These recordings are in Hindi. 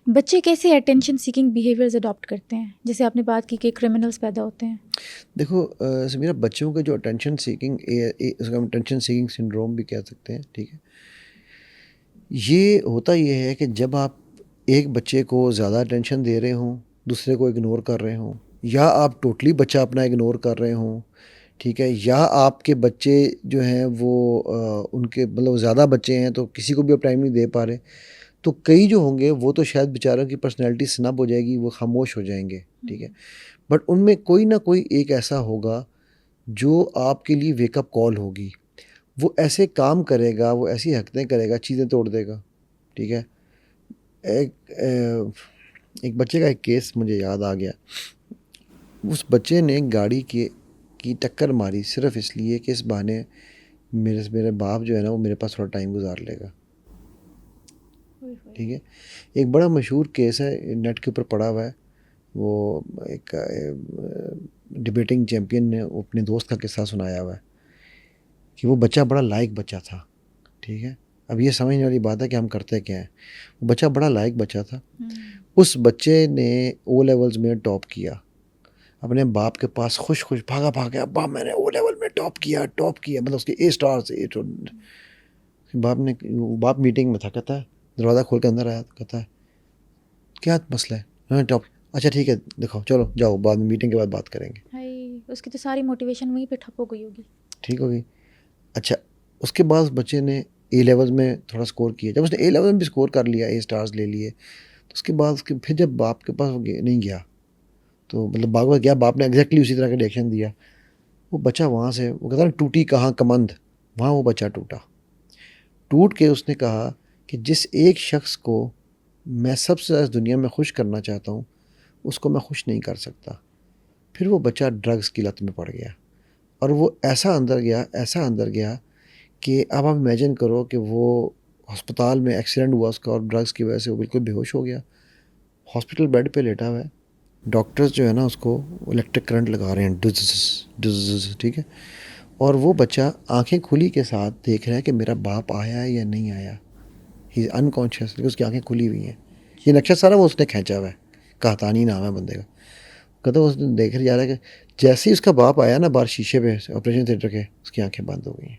बच्चे कैसे अटेंशन सीकिंग बिहेवियर्स अडॉप्ट करते हैं, जैसे आपने बात की कि क्रिमिनल्स पैदा होते हैं? देखो समीरा, बच्चों के जो अटेंशन सीकिंग उसका हम अटेंशन सीकिंग सिंड्रोम भी कह सकते हैं, ठीक है। ये है कि जब आप एक बच्चे को ज़्यादा अटेंशन दे रहे हों, दूसरे को इग्नोर कर रहे हों, या आप टोटली बच्चा अपना इग्नोर कर रहे हों, ठीक है, या आपके बच्चे जो हैं वो उनके मतलब ज़्यादा बच्चे हैं तो किसी को भी आप टाइम नहीं दे पा रहे, तो कई जो होंगे वो तो शायद बेचारों की पर्सनैलिटी स्नब हो जाएगी, वो खामोश हो जाएंगे, ठीक है। बट उनमें कोई ना कोई एक ऐसा होगा जो आपके लिए वेकअप कॉल होगी। वो ऐसे काम करेगा, वो ऐसी हरकतें करेगा, चीज़ें तोड़ देगा, ठीक है। एक बच्चे का एक केस मुझे याद आ गया। उस बच्चे ने गाड़ी की टक्कर मारी सिर्फ इसलिए कि इस बहाने मेरे बाप जो है ना वो मेरे पास थोड़ा टाइम गुजार लेगा, ठीक है। एक बड़ा मशहूर केस है, नेट के ऊपर पड़ा हुआ है। वो एक डिबेटिंग चैम्पियन ने अपने दोस्त का किस्सा सुनाया हुआ है कि वो बच्चा बड़ा लायक बच्चा था, ठीक है। अब ये समझने वाली बात है कि हम करते क्या हैं। वो बच्चा बड़ा लायक बच्चा था। उस बच्चे ने ओ लेवल्स में टॉप किया, अपने बाप के पास खुश खुश भागा भागा, अब्बा मैंने ओ लेवल में टॉप किया, मतलब उसके ए स्टार से बाप मीटिंग में था, कहता है, दरवाज़ा खोल के अंदर आया, कहता है क्या मसला है, हाँ टॉप, अच्छा ठीक है दिखाओ, चलो जाओ, बाद में मीटिंग के बाद बात करेंगे। हाय, उसकी तो सारी मोटिवेशन वहीं पे ठप हो गई होगी। ठीक होगी। अच्छा, उसके बाद उस बच्चे ने ए लेवल्स में थोड़ा स्कोर किया। जब उसने ए लेवल में भी स्कोर कर लिया, ए स्टार्स ले लिए, तो उसके बाद उसके फिर जब बाप के पास वो नहीं गया, तो मतलब बाप गया, बाप ने एग्जैक्टली उसी तरह का रिएक्शन दिया। वो बच्चा वहाँ से, वो कहता है टूटी कहाँ कमंद, वहाँ वो बच्चा टूट के उसने कहा कि जिस एक शख्स को मैं सबसे ज़्यादा दुनिया में खुश करना चाहता हूँ, उसको मैं खुश नहीं कर सकता। फिर वो बच्चा ड्रग्स की लत में पड़ गया, और वो ऐसा अंदर गया कि अब आप इमेजिन करो कि वो अस्पताल में एक्सीडेंट हुआ उसका, और ड्रग्स की वजह से वो बिल्कुल बेहोश हो गया, हॉस्पिटल बेड पे लेटा हुआ है। डॉक्टर्स जो है ना उसको इलेक्ट्रिक करंट लगा रहे हैं, डुज, ठीक है। और वो बच्चा आंखें खुली के साथ देख रहा है कि मेरा बाप आया है या नहीं आया। ही इज़ अनकॉन्शियस, लेकिन उसकी आंखें खुली हुई हैं। ये नक्शा सारा वो उसने खींचा हुआ है, कहतानी नाम है बंदे का। कहता उसने देख जा रहा है कि जैसे ही उसका बाप आया ना बाहर शीशे पे ऑपरेशन थिएटर के, उसकी आंखें बंद हो गई हैं।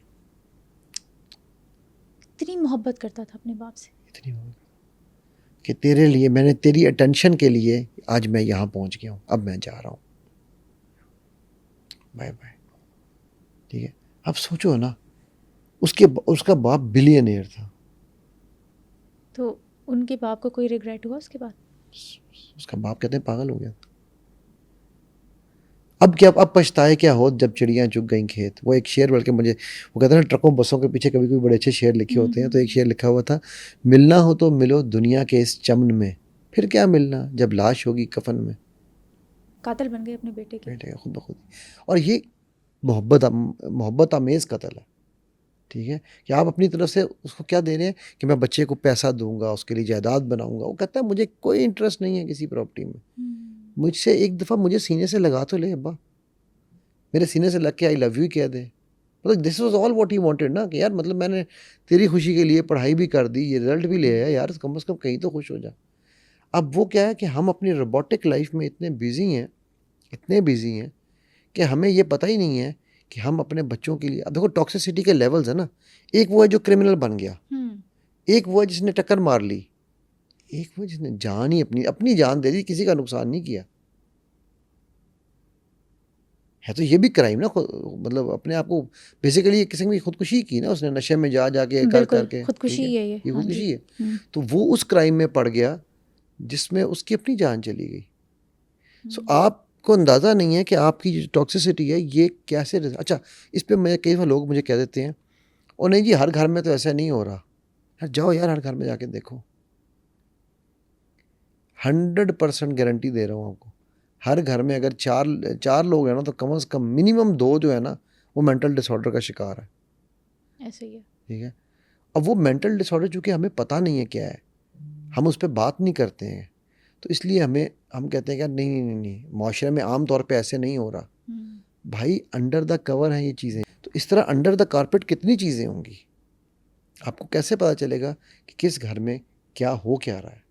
इतनी मोहब्बत करता था अपने बाप से, इतनी कि तेरे लिए, मैंने तेरी अटेंशन के लिए आज मैं यहाँ पहुँच गया हूँ, अब मैं जा रहा हूँ, बाय बाय, ठीक है। अब सोचो ना, उसका बाप बिलियनियर था। तो उनके बाप को कोई रिग्रेट हुआ उसके बाद? उसका बाप कहते हैं पागल हो गया। अब क्या, अब पछताए क्या हो जब चिड़ियाँ चुग गई खेत। वो एक शेर, बल्कि मुझे वो कहते हैं ना ट्रकों बसों के पीछे कभी कभी बड़े अच्छे शेर लिखे होते हैं, तो एक शेर लिखा हुआ था, मिलना हो तो मिलो दुनिया के इस चमन में, फिर क्या मिलना जब लाश होगी कफन में। कातिल बन गए अपने बेटे के। बेटे खुद ब खुद। और ये मोहब्बत आमेज़ कत्ल है, ठीक है। कि आप अपनी तरफ से उसको क्या दे रहे हैं कि मैं बच्चे को पैसा दूंगा, उसके लिए जायदाद बनाऊंगा। वो कहता है मुझे कोई इंटरेस्ट नहीं है किसी प्रॉपर्टी में, मुझसे एक दफ़ा मुझे सीने से लगा तो ले अब्बा, मेरे सीने से लग के आई लव यू कह दे। मतलब this was all what he wanted ना, कि यार मतलब मैंने तेरी खुशी के लिए पढ़ाई भी कर दी, ये रिजल्ट भी ले आया यार, कम से कम कहीं तो खुश हो जा। अब वो क्या है कि हम अपनी रोबोटिक लाइफ में इतने बिजी हैं कि हमें ये पता ही नहीं है कि हम अपने बच्चों के लिए, अब देखो टॉक्सिसिटी के लेवल्स है ना, एक वो है जो क्रिमिनल बन गया, एक वो है जिसने टक्कर मार ली, एक वो जिसने जान ही अपनी जान दे दी, किसी का नुकसान नहीं किया। है तो ये भी क्राइम ना, मतलब अपने आप को बेसिकली किसी की खुदकुशी की ना उसने, नशे में जा के कर बिल्कुल करके, खुदकुशी ठीक है, है ये हाँ जी। खुदकुशी है। तो वो उस क्राइम में पड़ गया जिसमें उसकी अपनी जान चली गई। सो आपको अंदाज़ा नहीं है कि आपकी जो टॉक्सिसिटी है ये कैसे। अच्छा, इस पे मैं कई बार लोग मुझे कह देते हैं, और नहीं जी हर घर में तो ऐसा नहीं हो रहा। यार जाओ यार, हर घर में जाके देखो, 100% गारंटी दे रहा हूँ आपको। हर घर में अगर चार चार लोग हैं ना, तो कम से कम मिनिमम 2 जो है ना वो मेंटल डिसऑर्डर का शिकार है, ऐसे ही है। ठीक है। अब वो मेंटल डिसऑर्डर चूँकि हमें पता नहीं है क्या है, हम उस पर बात नहीं करते हैं, तो इसलिए हम कहते हैं कि यार नहीं, माशरे में आम तौर पे ऐसे नहीं हो रहा। भाई अंडर द कवर है ये चीज़ें। तो इस तरह अंडर द कारपेट कितनी चीज़ें होंगी, आपको कैसे पता चलेगा कि किस घर में क्या हो क्या रहा है।